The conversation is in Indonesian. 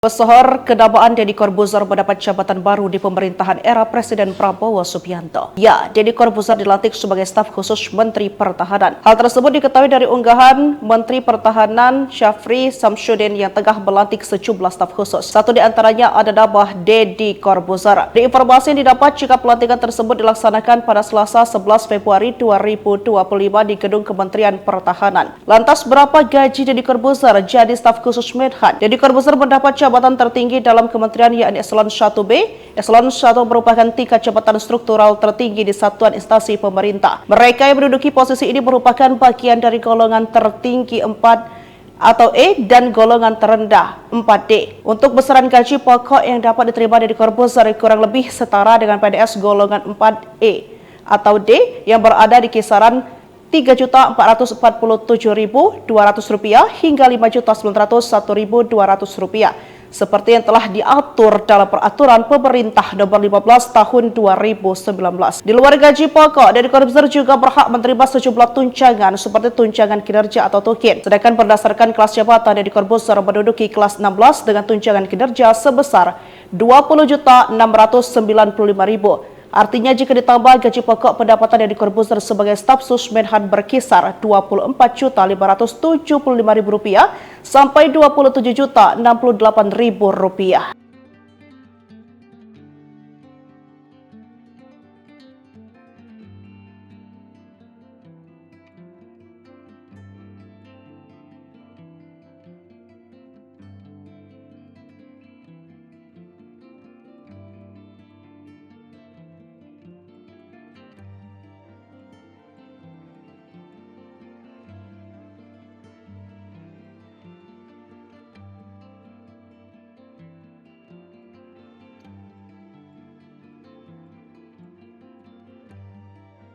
Pesohor kedabaan Deddy Corbuzier mendapat jabatan baru di pemerintahan era Presiden Prabowo Subianto. Ya, Deddy Corbuzier dilantik sebagai staf khusus Menteri Pertahanan. Hal tersebut diketahui dari unggahan Menteri Pertahanan Syafri Samsudin yang tengah melantik sejumlah staf khusus. Satu di antaranya ada nama Deddy Corbuzier. Di informasi yang didapat jika pelantikan tersebut dilaksanakan pada Selasa 11 Februari 2025 di Gedung Kementerian Pertahanan. Lantas berapa gaji Deddy Corbuzier jadi staf khusus Menhan? Deddy Corbuzier mendapat jabatan tertinggi dalam kementerian yakni Eselon 1B. Eselon 1 merupakan tingkat jabatan struktural tertinggi di satuan instansi pemerintah. Mereka yang menduduki posisi ini merupakan bagian dari golongan tertinggi 4 atau E dan golongan terendah 4D. Untuk besaran gaji pokok yang dapat diterima Deddy Corbuzier kurang lebih setara dengan PNS golongan 4E atau D yang berada di kisaran Rp3.447.200 hingga Rp5.901.200 seperti yang telah diatur dalam peraturan pemerintah nomor 15 tahun 2019. Di luar gaji pokok, Deddy Corbuzier juga berhak menerima sejumlah tunjangan seperti tunjangan kinerja atau tukin. Sedangkan berdasarkan kelas jabatan, Deddy Corbuzier menduduki kelas 16 dengan tunjangan kinerja sebesar Rp20.695.000. Artinya jika ditambah gaji pokok, pendapatan Deddy Corbuzier sebagai staf sus Menhan berkisar Rp24.575.000 sampai Rp27.068.000.